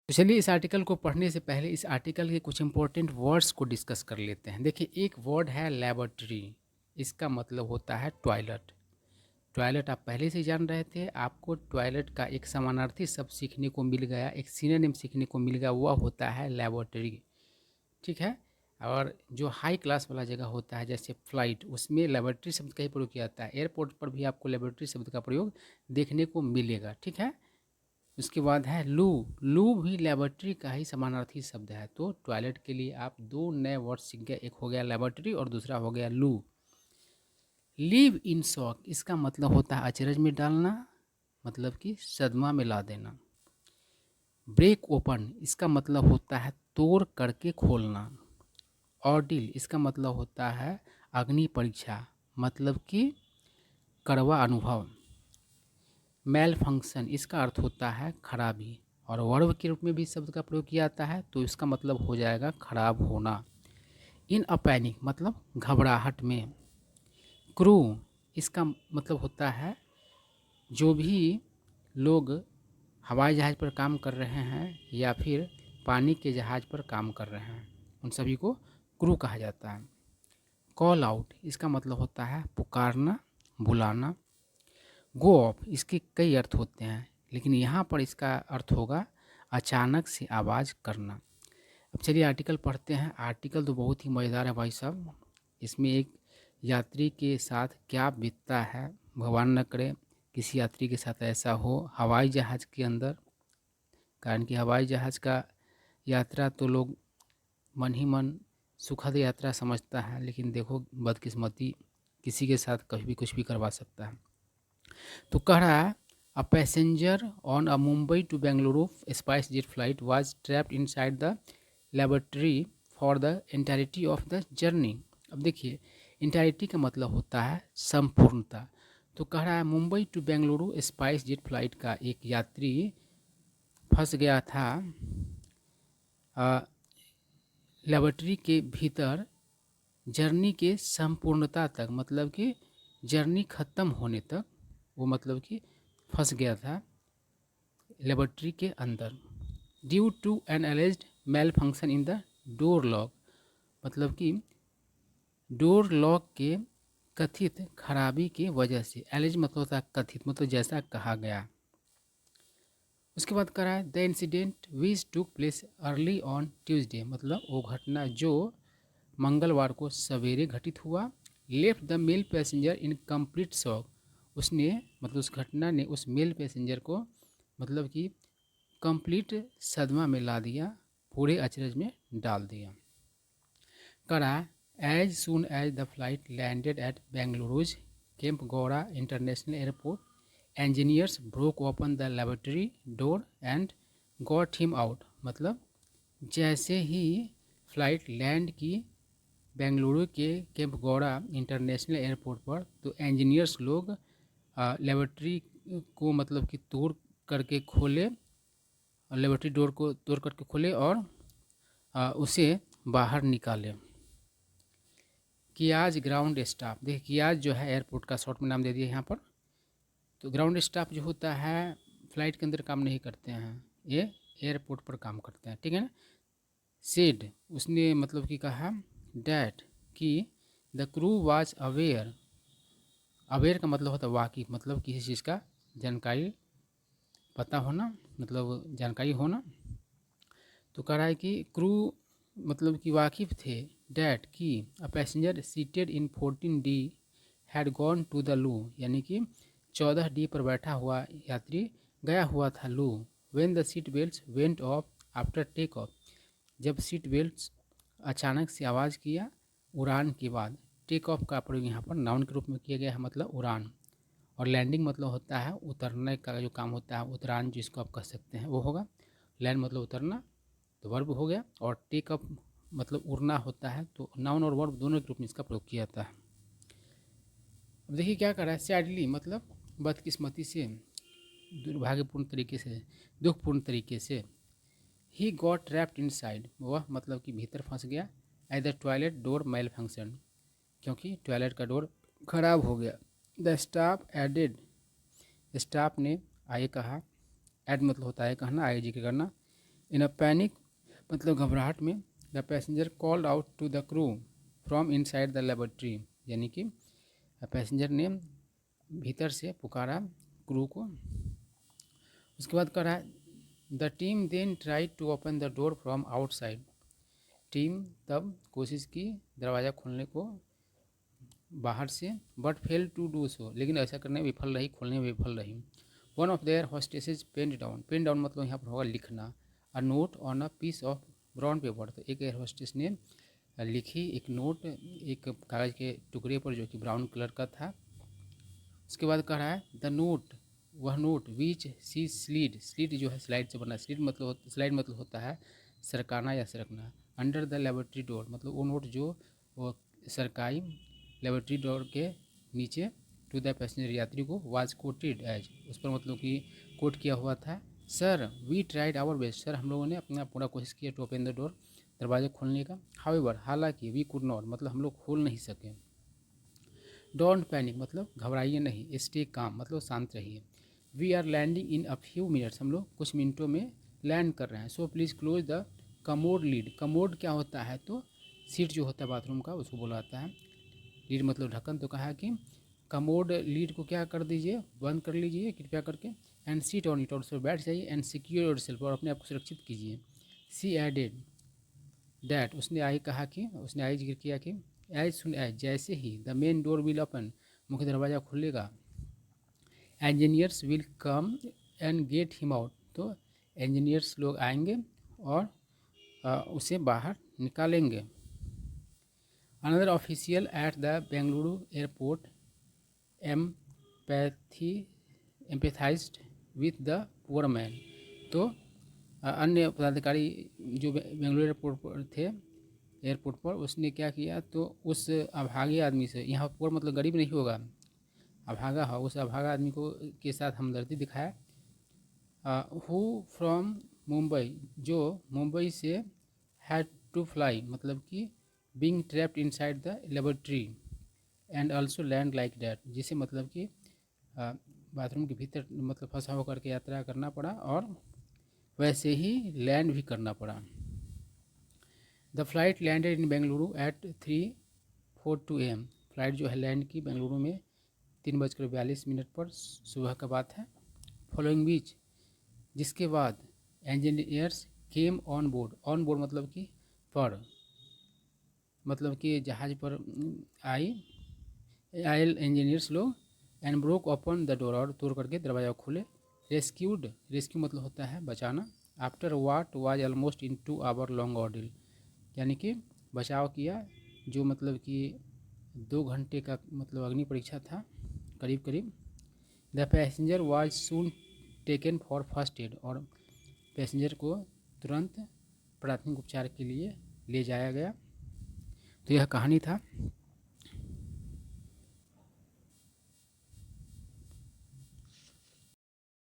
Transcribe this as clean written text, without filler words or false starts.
तो चलिए इस आर्टिकल को पढ़ने से पहले इस आर्टिकल के कुछ इंपॉर्टेंट वर्ड्स को डिस्कस कर लेते हैं। देखिए, एक वर्ड है लैबोरेटरी। इसका मतलब होता है टॉयलेट। टॉयलेट आप पहले से ही जान रहे थे। आपको टॉयलेट का एक समानार्थी शब्द सीखने को मिल गया, एक सिनोनिम सीखने को मिल गया, वह होता है लैबोरेटरी। ठीक है। और जो हाई क्लास वाला जगह होता है जैसे फ्लाइट, उसमें लेबोरेटरी शब्द का ही प्रयोग किया जाता है। एयरपोर्ट पर भी आपको लेबोरेटरी शब्द का प्रयोग देखने को मिलेगा। ठीक है। उसके बाद है लू। लू भी लेबोरेटरी का ही समानार्थी शब्द है। तो टॉयलेट के लिए आप दो नए वर्ड सीख गए, एक हो गया लेबोरेटरी और दूसरा हो गया लू। लिव इन शॉक, इसका मतलब होता है अचरज में डालना, मतलब कि सदमा में ला देना। ब्रेक ओपन, इसका मतलब होता है तोड़ करके खोलना। ऑर्डिल, इसका मतलब होता है अग्नि परीक्षा, मतलब कि कड़वा अनुभव। मेल फंक्शन, इसका अर्थ होता है खराबी और वर्ब के रूप में भी शब्द का प्रयोग किया जाता है, तो इसका मतलब हो जाएगा खराब होना। इन अ पैनिक, मतलब घबराहट में। क्रू, इसका मतलब होता है जो भी लोग हवाई जहाज़ पर काम कर रहे हैं या फिर पानी के जहाज़ पर काम कर रहे हैं, उन सभी को क्रू कहा जाता है। कॉल आउट, इसका मतलब होता है पुकारना, बुलाना। गो ऑफ, इसके कई अर्थ होते हैं, लेकिन यहाँ पर इसका अर्थ होगा अचानक से आवाज़ करना। अब चलिए आर्टिकल पढ़ते हैं। आर्टिकल तो बहुत ही मज़ेदार है भाई साहब। इसमें एक यात्री के साथ क्या बीतता है, भगवान न करे किसी यात्री के साथ ऐसा हो हवाई जहाज़ के अंदर। कारण कि हवाई जहाज़ का यात्रा तो लोग मन ही मन सुखद यात्रा समझता है, लेकिन देखो बदकिस्मती किसी के साथ कभी भी कुछ भी करवा सकता है। तो कह रहा है a passenger on a Mumbai to Bengaluru SpiceJet flight was trapped inside the lavatory for the entirety of the journey. अब देखिए, एंटायरिटी का मतलब होता है संपूर्णता। तो कह रहा है Mumbai to Bengaluru SpiceJet flight का एक यात्री फंस गया था लेबोरेटरी के भीतर जर्नी के संपूर्णता तक, मतलब कि जर्नी ख़त्म होने तक वो मतलब कि फंस गया था लेबोरेटरी के अंदर। Due to an alleged malfunction in the door lock, मतलब कि डोर लॉक के कथित खराबी की वजह से। एलेज मतलब होता है कथित, मतलब जैसा कहा गया। उसके बाद करा है the incident which took place early on Tuesday, मतलब वो घटना जो मंगलवार को सवेरे घटित हुआ। Left the male passenger in complete shock, उसने मतलब उस घटना ने उस मेल पैसेंजर को मतलब कि कंप्लीट सदमा में ला दिया, पूरे अचरज में डाल दिया। करा as soon as the flight landed at Bengaluru's Kempegowda international airport, engineers broke open the laboratory door and got him out, मतलब जैसे ही फ्लाइट लैंड की बेंगलुरु के केम्पगौड़ा इंटरनेशनल एयरपोर्ट पर, तो इंजीनियर्स लोग लेबोरेटरी को मतलब कि तोड़ करके खोले, लेबोरेटरी डोर को तोड़ करके खोले और उसे बाहर निकाले। कियाज ग्राउंड स्टाफ, देखिए कियाज जो है एयरपोर्ट का शॉर्ट में नाम दे दिया यहाँ पर। तो ग्राउंड स्टाफ जो होता है फ्लाइट के अंदर काम नहीं करते हैं, ये एयरपोर्ट पर काम करते हैं। ठीक है ना। सेड, उसने मतलब कि कहा डैट कि the crew was aware. Aware का मतलब होता है वाकिफ, मतलब किसी चीज़ का जानकारी पता होना, मतलब जानकारी होना। तो कह रहा है कि क्रू मतलब कि वाकिफ थे। डैट कि a passenger seated in 14D had gone to the loo, यानी कि 14D पर बैठा हुआ यात्री गया हुआ था loo. When the seat belt went off after takeoff, जब सीट बेल्ट अचानक से आवाज़ किया उड़ान के बाद। टेक ऑफ का प्रयोग यहाँ पर नाउन के रूप में किया गया है, मतलब उड़ान। और लैंडिंग मतलब होता है उतरने का जो काम होता है, उतरान जिसको आप कह सकते हैं वो होगा। लैंड मतलब उतरना, तो वर्ब हो गया। और टेक अप मतलब उड़ना होता है, तो नाउन और वर्ब दोनों के रूप में इसका प्रयोग किया जाता है। अब देखिए क्या कर रहा है, सैडली मतलब बदकिस्मती से, दुर्भाग्यपूर्ण तरीके से, दुखपूर्ण तरीके से। ही गॉट ट्रैप्ड इनसाइड, वह मतलब कि भीतर फंस गया। At the toilet door malfunction, क्योंकि टॉयलेट का डोर खराब हो गया। द स्टाफ एडेड, स्टाफ ने आए कहा। एड मतलब होता है कहना, आगे जिक्र करना। इन अ पैनिक मतलब घबराहट में the passenger called out to the crew from inside the laboratory, यानी कि पैसेंजर ने भीतर से पुकारा क्रू को। उसके बाद कह रहा है the team then try to open the door from outside, team तब कोशिश की दरवाज़ा खोलने को बाहर से, but fail to do so, लेकिन ऐसा करने में विफल रही, खोलने में विफल रही। One of their hostesses pen down, pen down मतलब यहाँ पर होगा लिखना, a note on a piece of brown paper, तो एक एयर हॉस्टेस ने लिखी एक नोट एक कागज़ के टुकड़े पर जो कि ब्राउन कलर का था। उसके बाद कह रहा है द नोट, वह नोट विच सी स्लीड, स्लीड जो है स्लाइड से बना, स्लाइड मतलब होता है सरकाना या सरकना, अंडर द लेबोरेटरी डोर मतलब वो नोट जो वो सरकाई लेबोरेटरी डोर के नीचे, टू द पैसेंजर यात्री को, वाज कोटेड एज, उस पर मतलब कि कोट किया हुआ था, sir we tried our best, sir हम लोगों ने अपना पूरा कोशिश किया टू ओपन द डोर, दरवाज़ा खोलने का, हाउएवर हालांकि, वी कुड नॉट मतलब हम लोग खोल नहीं सके, डोंट पैनिक मतलब घबराइए नहीं, स्टे काम मतलब शांत रहिए, we are landing in a few minutes हम लोग कुछ मिनटों में लैंड कर रहे हैं, so please close the commode lid, commode क्या होता है तो सीट जो होता है बाथरूम का उसको बोला जाता है, लीड मतलब ढक्कन, तो कहा कि कमोड लीड को क्या कर दीजिए, बंद कर लीजिए कृपया करके, एंड सीट ऑन इट, और उस पर बैठ जाइए, एंड सिक्योर योरसेल्फ और अपने आप को सुरक्षित कीजिए, सी एडेड दैट उसने आई कहा कि, उसने आई जिक्र किया कि एज सुन एज जैसे ही the main door will open मुख्य दरवाज़ा खुलेगा, engineers will come and get him out, तो इंजीनियर्स लोग आएंगे और उसे बाहर निकालेंगे। Another official at the Bengaluru airport empathy empathised with the poor man, तो अन्य पदाधिकारी जो बेंगलुरु एयरपोर्ट पर थे, एयरपोर्ट पर, उसने क्या किया तो उस अभागे आदमी से, यहाँ पुअर मतलब गरीब नहीं होगा, अभागा हो, उस अभागा आदमी को के साथ हमदर्दी दिखाया, हु फ्रॉम मुंबई जो मुंबई से, हैड टू फ्लाई मतलब कि being trapped inside the laboratory and also land like that, जिसे मतलब कि बाथरूम के भीतर मतलब फंसा होकर के यात्रा करना पड़ा और वैसे ही लैंड भी करना पड़ा। The flight landed in Bengaluru at 3:42 AM, flight जो है लैंड की बेंगलुरु में 3:42 पर, सुबह का बात है। फॉलोइंग बीच जिसके बाद engineers came on board, on board मतलब कि पर, मतलब कि जहाज़ पर आए इंजीनियर्स लोग, and broke open the door और तोड़ करके दरवाज़ा खोले, रेस्क्यूड, रेस्क्यू मतलब होता है बचाना, after what was almost in 2 hour long ordeal, यानी कि बचाव किया जो मतलब कि 2 घंटे का मतलब अग्नि परीक्षा था करीब करीब। The passenger was soon taken for first aid, और पैसेंजर को तुरंत प्राथमिक उपचार के लिए ले जाया गया। तो यह कहानी था।